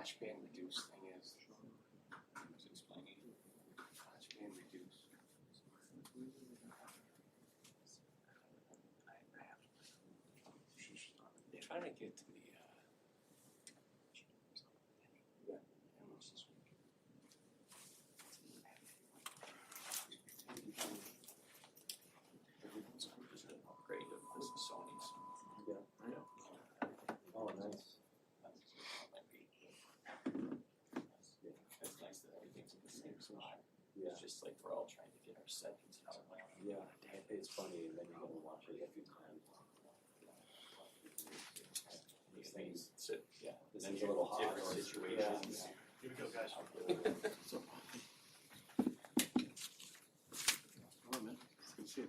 flash band reduce thing is. I was explaining. Flash band reduce. They're trying to get to the upgrade of this Sony's. Yeah, I know. Oh, nice. It's nice that everything's in the same spot. Yeah. It's just like we're all trying to get our settings out. Yeah, it's funny, and then you gotta watch it a few times. These things sit, yeah. This Then is a you're little hot. different situations. Yeah. Here we go, guys. So, Oh, man. See it.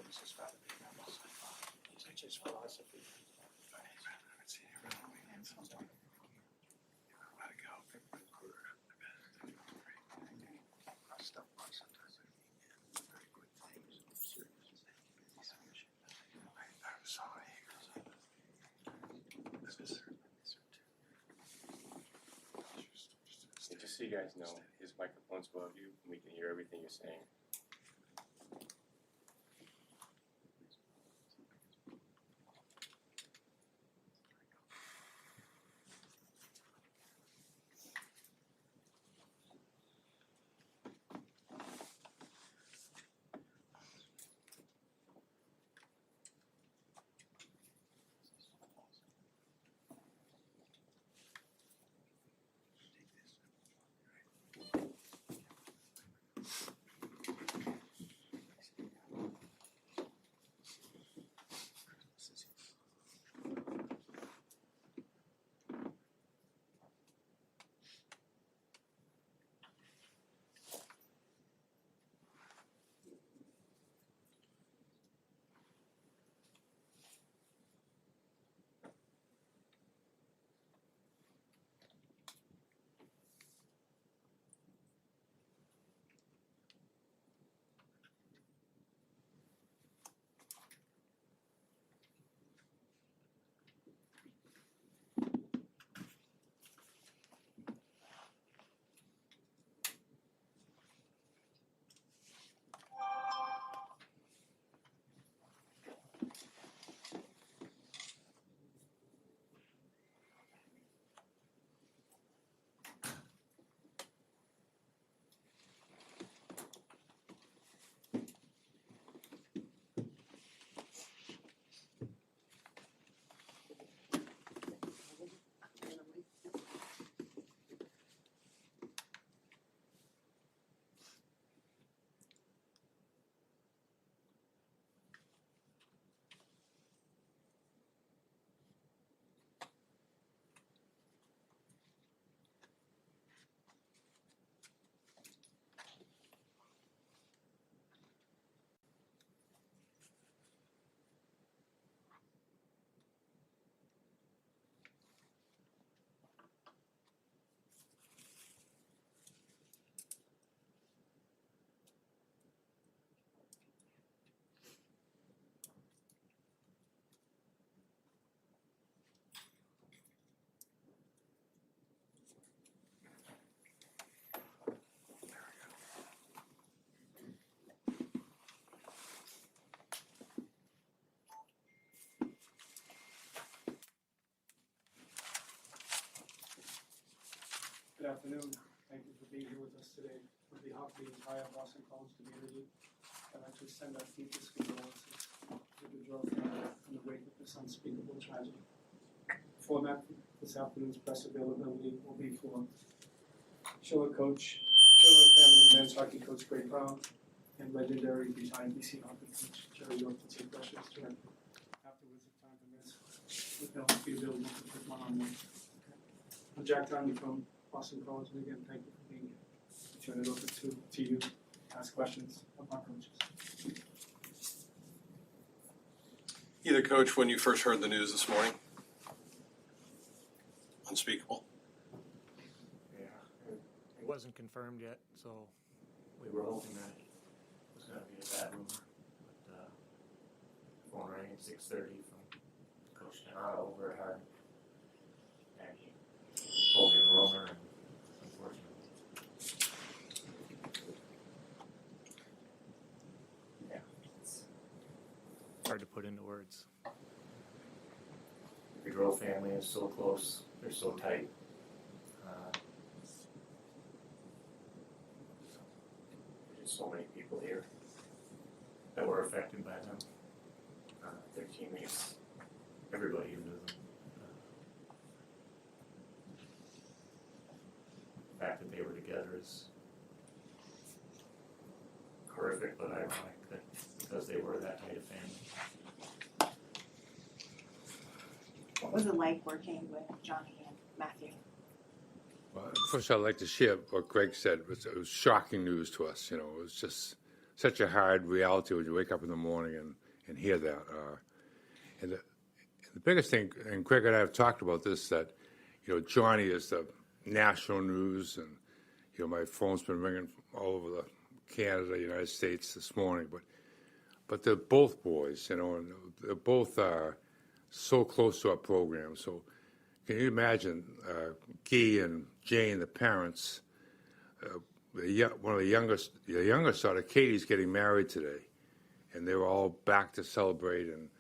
This is philosophy. It's just philosophy. Let's see here. Let it go. Stuff sometimes. Very good things. I'm sorry. Just so you guys know, his microphone's above you, and we can hear everything you're saying. Good afternoon. Thank you for being here with us today. On behalf of the entire Boston College community, I'd like to extend our deepest condolences to the Gaudreau family in the wake of this unspeakable tragedy. Format this afternoon's press availability will be for Schiller family men's hockey coach Greg Brown and legendary retired BC hockey coach Jerry York to take questions during. Afterwards, if time permits, they'll be available to take one-on-one. I'm Jack Downey from Boston College, and again, thank you for being here. I turn it over to you, ask questions of our coaches. Either coach, when you first heard the news this morning? Unspeakable. Yeah, it wasn't confirmed yet, so we were hoping that it was going to be a bad rumor. But phone rang at 6:30 from Coach Donato over at Hardin, and he told me the rumor, and unfortunately, yeah, it's hard to put into words. The Gaudreau family is so close; they're so tight. There's so many people here that were affected by them. Their teammates, everybody who knew them. The fact that they were together is horrific, but ironic that because they were that tight a family. What was it like working with Johnny and Mathew? Well, first, I'd like to share what Greg said. It was shocking news to us. You know, it was just such a hard reality when you wake up in the morning and hear that. And the biggest thing, and Greg and I have talked about this, that, you know, Johnny is the national news, and, you know, my phone's been ringing all over Canada, United States this morning. But they're both boys, you know, and they're both so close to our program. So can you imagine Guy and Jane, the parents? One of the youngest daughter, Katie's getting married today, and they were all back to celebrate. And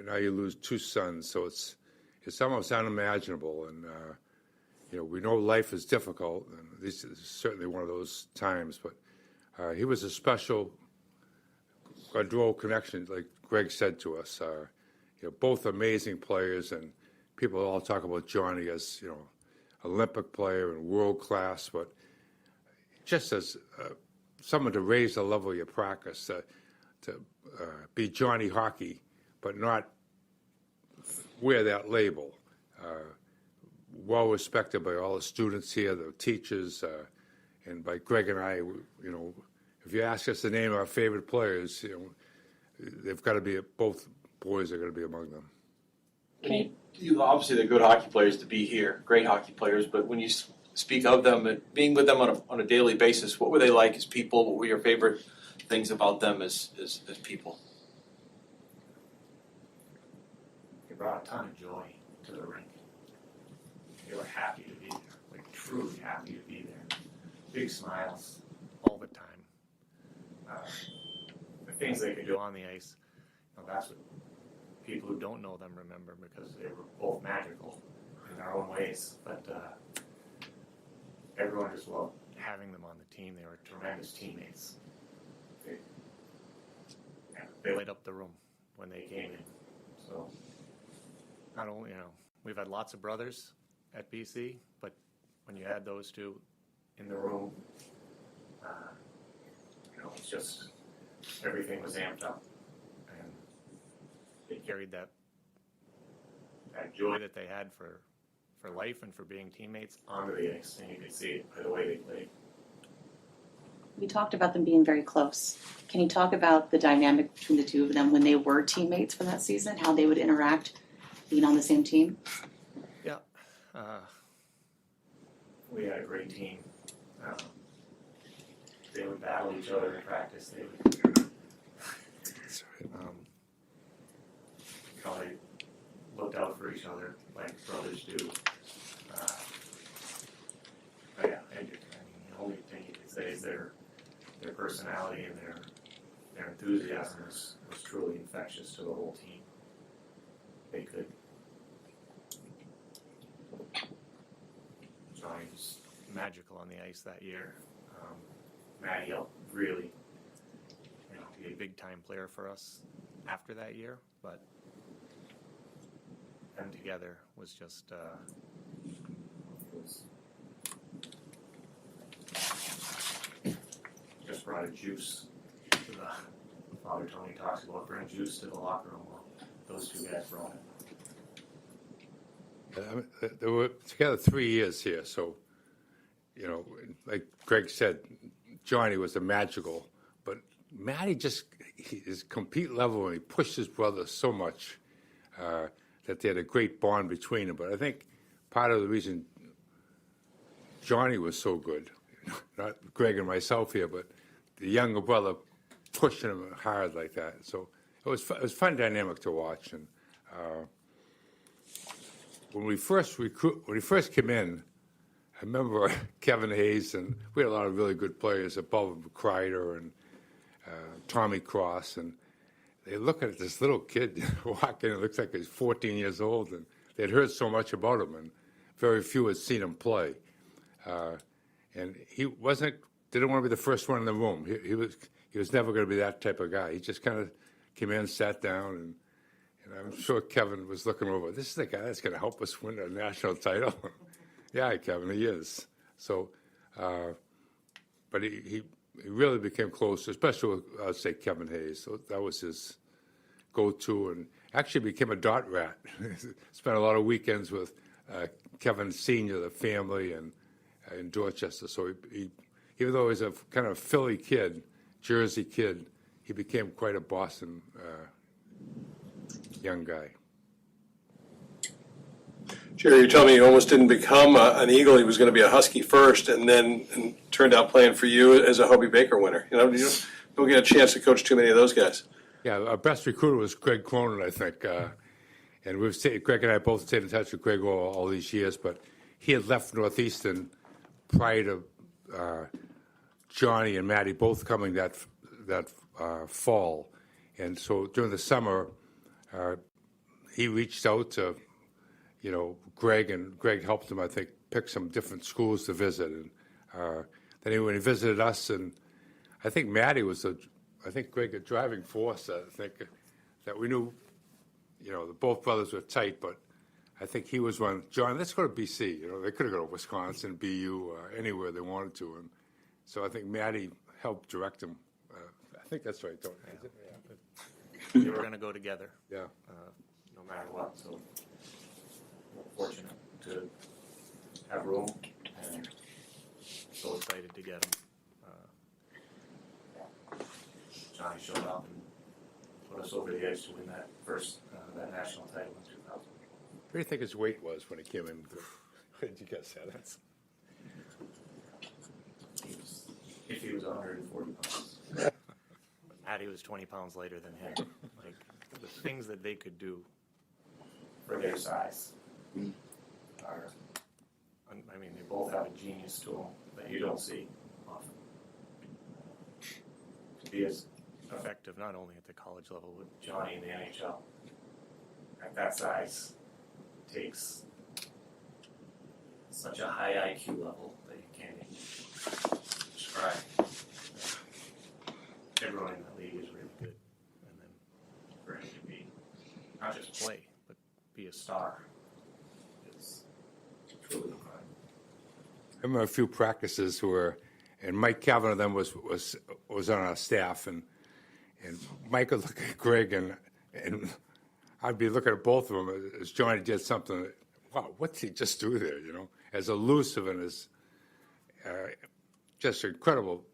now you lose two sons, so it's almost unimaginable. And you know, we know life is difficult, and this is certainly one of those times. But he was a special Gaudreau connection, like Greg said to us. You know, both amazing players, and people all talk about Johnny as, you know, Olympic player and world class, but just as someone to raise the level of your practice, to be Johnny hockey, but not wear that label. Well respected by all the students here, the teachers, and by Greg and I. You know, if you ask us to name our favorite players, you know, they've got to be, both boys are going to be among them. You obviously they're good hockey players to be here, great hockey players. But when you speak of them and being with them on a daily basis, what were they like as people? What were your favorite things about them as people? They brought a ton of joy to the rink. They were happy to be there, like truly happy to be there. Big smiles all the time. The things they could do on the ice, you know, that's what people who don't know them remember, because they were both magical in their own ways. But everyone just loved having them on the team. They were tremendous teammates. They lit up the room when they came in. So not only, you know, we've had lots of brothers at BC, but when you add those two in the room, you know, it's just everything was amped up. They carried that joy that they had for life and for being teammates onto the ice, and you could see it by the way they played. We talked about them being very close. Can you talk about the dynamic between the two of them when they were teammates for that season, how they would interact being on the same team? Yeah. We had a great team. They would battle each other in practice. They would probably looked out for each other like brothers do. But yeah, I mean, the only thing you could say is their personality and their enthusiasm was truly infectious to the whole team. They could. Johnny was magical on the ice that year. Matty helped really, you know, be a big time player for us after that year, but them together was just just brought a juice to the Father Tony talks about bring juice to the locker room. Well, those two guys brought it. I mean, they were together 3 years here, so, you know, like Greg said, Johnny was a magical, but Matty his complete level, and he pushed his brother so much that they had a great bond between them. But I think part of the reason Johnny was so good, not Greg and myself here, but the younger brother pushing him hard like that. So it was a fun dynamic to watch. And when we first came in, I remember Kevin Hayes, and we had a lot of really good players above Kreider and Tommy Cross, and they look at this little kid walking. It looks like he's 14 years old, and they'd heard so much about him, and very few had seen him play. And he didn't want to be the first one in the room. He was never going to be that type of guy. He just kind of came in, sat down, and I'm sure Kevin was looking over. This is the guy that's going to help us win a national title. Yeah, Kevin, he is. So, but he really became close, especially with, I'd say, Kevin Hayes. So that was his go-to, and actually became a dot rat. Spent a lot of weekends with Kevin Sr., the family, and in Dorchester. So he, even though he was a kind of Philly kid, Jersey kid, he became quite a Boston young guy. Jerry, you're telling me he almost didn't become an Eagle. He was going to be a Husky first, and turned out playing for you as a Hobie Baker winner. You don't get a chance to coach too many of those guys. Yeah, our best recruiter was Greg Cronin, I think. And Greg and I both stayed in touch with Greg all these years, but he had left Northeastern prior to Johnny and Matty both coming that fall. And so during the summer, he reached out to, Greg, and Greg helped him, I think, pick some different schools to visit. And then when he visited us, and I think Matty was Greg, a driving force. I think that we knew, both brothers were tight, but I think he was one. John, let's go to BC. They could have gone to Wisconsin, BU, anywhere they wanted to. And so I think Matty helped direct him. I think that's right, don't you? Yeah. They were going to go together. Yeah. No matter what. So we're fortunate to have room, and so excited to get him. Johnny showed up and put us over the edge to win that first that national title in 2000. What do you think his weight was when he came in? What did you guess that? If he was 140 pounds. Matty was 20 pounds lighter than him. Like, the things that they could do for their size are, they both have a genius tool that you don't see often. To be as effective not only at the college level with Johnny in the NHL, at that size, takes such a high IQ level that you can't even describe. Everyone in the league is really good, and then for him to be not just play, but be a star is truly incredible. I remember a few practices and Mike Kavanaugh then was on our staff, and Mike would look at Greg, and I'd be looking at both of them as Johnny did something. Wow, what's he just do there? As elusive and as just incredible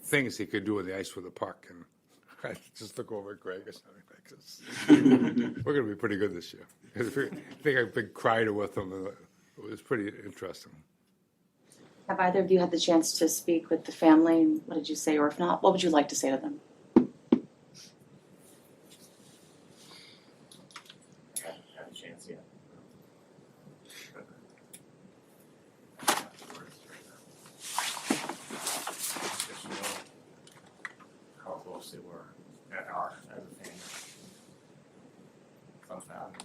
things he could do on the ice with the puck, and I just look over at Greg or something like this. We're going to be pretty good this year. I think I big cried with him. It was pretty interesting. Have either of you had the chance to speak with the family? What did you say, or if not, what would you like to say to them? I haven't had a chance yet. Just know how close they were as a family. From family.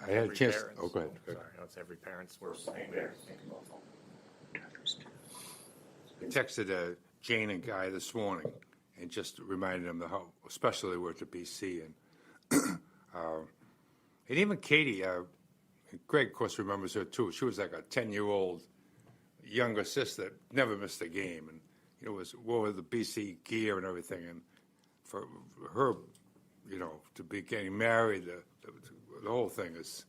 I had a chance. Oh, go ahead. Sorry, it's every parent's worst nightmare. Think about them. I texted Jane and Guy this morning and just reminded them how special they were to BC. And even Katie, Greg, of course, remembers her too. She was like a 10-year-old younger sister that never missed a game. And, wore the BC gear and everything. And for her, to be getting married, the whole thing is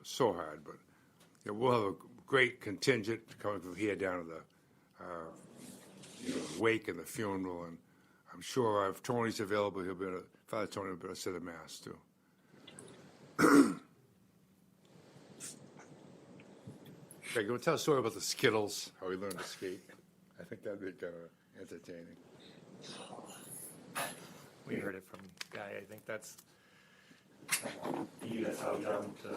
so hard. But we'll have a great contingent coming from here down to the wake and the funeral, and I'm sure if Tony's available, Father Tony will be able to say the mass too. Greg, you want to tell a story about the Skittles, how we learned to skate? I think that'd be kind of entertaining. We heard it from Guy. I think that's how he got him to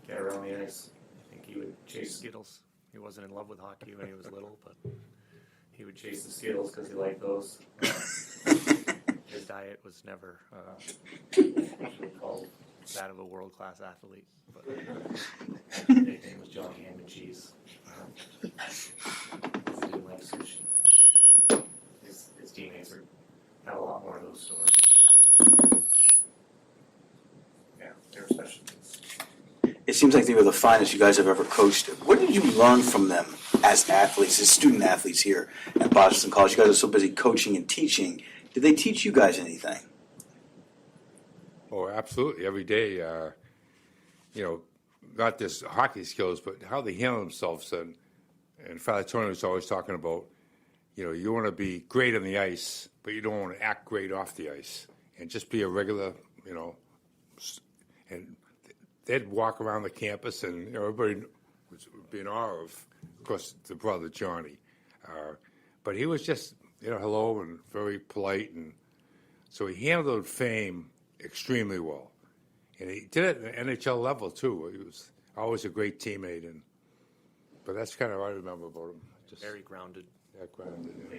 get around the ice. I think he would chase Skittles. He wasn't in love with hockey when he was little, but he would chase the Skittles because he liked those. His diet was never called that of a world-class athlete, but his nickname was Johnny Ham and Cheese. He didn't like sushi. His teammates have a lot more of those stories. Yeah, they were special kids. It seems like they were the finest you guys have ever coached. What did you learn from them as athletes, as student athletes here at Boston College? You guys are so busy coaching and teaching. Did they teach you guys anything? Oh, absolutely. Every day, not just hockey skills, but how they handle themselves. And Father Tony was always talking about, you want to be great on the ice, but you don't want to act great off the ice. And just be a regular, and they'd walk around the campus, and everybody would be in awe of course, the brother Johnny. But he was just, hello and very polite, and so he handled fame extremely well. And he did it at the NHL level too. He was always a great teammate, but that's kind of what I remember about him. Just Very grounded. Yeah, grounded. Yeah.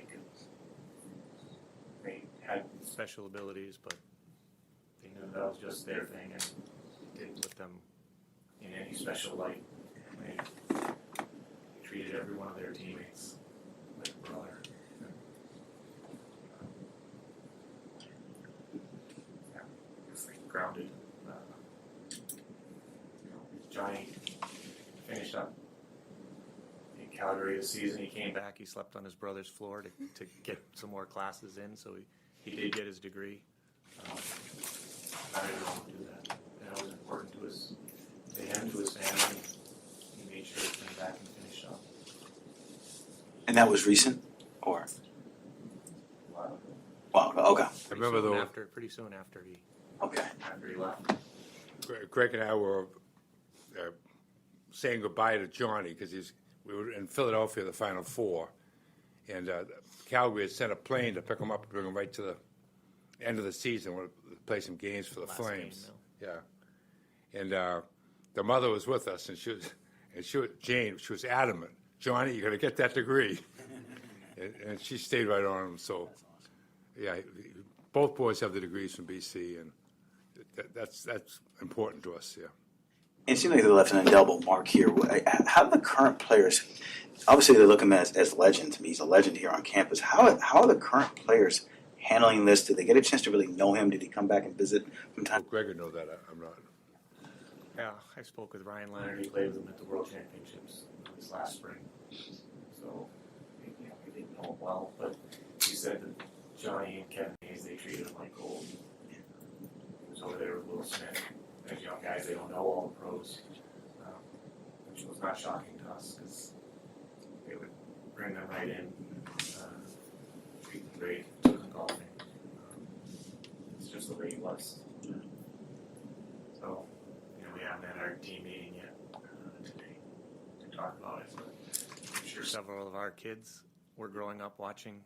They had special abilities, but they knew that was just their thing, and didn't put them in any special light. They treated every one of their teammates like a brother. Yeah, it's like grounded. Johnny finished up in Calgary this season. He came back. He slept on his brother's floor to get some more classes in. So he did get his degree. Not everyone would do that. That was important to him, to his family. He made sure he came back and finished up. And that was recent, or? Wow. Okay. I remember though. Pretty soon after he left. Greg and I were saying goodbye to Johnny because we were in Philadelphia, the Final Four, and Calgary had sent a plane to pick him up and bring him right to the end of the season. We'll play some games for the Flames. Yeah, and the mother was with us, and she was adamant. Johnny, you're gonna get that degree, and she stayed right on him. So, yeah, both boys have the degrees from BC, and that's important to us. Yeah. It seems like they left an indelible mark here. How do the current players, obviously they look at him as legend to me, he's a legend here on campus. How are the current players handling this? Did they get a chance to really know him? Did he come back and visit from time? Greg would know that, I'm not. Yeah, I spoke with Ryan Leonard. He played with him at the World Championships this last spring. So, he didn't know him well, but he said that Johnny and Kevin Hayes, they treated him like gold. He was over there with Will Smith. As young guys, they don't know all the pros, which was not shocking to us because they would bring them right in, treat them great, took them golfing. It's just the way he was. So, we haven't had our team meeting yet today to talk about it, but I'm sure several of our kids were growing up watching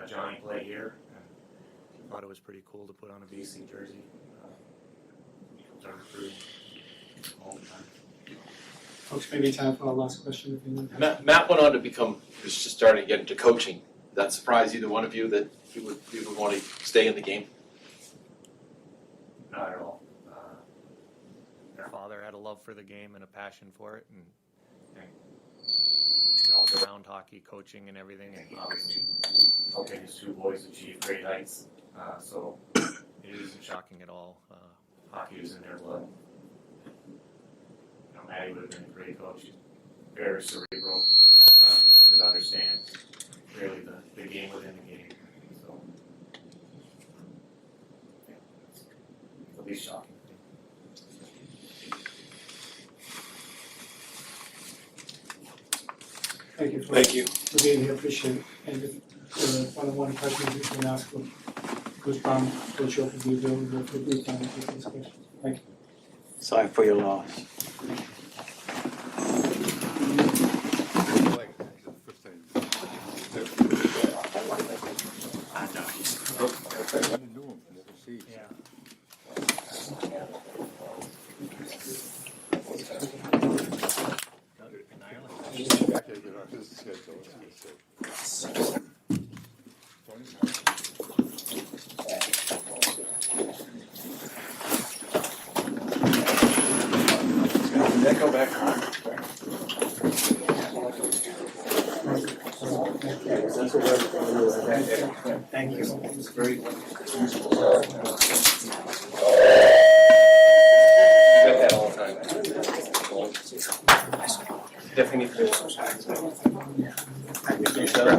Johnny play here and thought it was pretty cool to put on a BC jersey. All the time. Folks, maybe time for our last question if you want. Matt went on to was just starting to get into coaching. Did that surprise either one of you that he would want to stay in the game? Not at all. Their father had a love for the game and a passion for it, and was around hockey, coaching, and everything, and obviously helping his two boys achieve great heights. So it isn't shocking at all. Hockey was in their blood. Maddie would have been a great coach. He's very cerebral, could understand really the game within the game. So, yeah, it's the least shocking thing. Thank you for Thank you. for being here, appreciate it. And if one-on-one questions you can ask with Coach Brown, Coach Yoke, will be available for a brief time to take these questions. Thank you. Sorry for your loss. Did that go back on? Thank you. It's very You got that all the time. Definitely need to do some signs.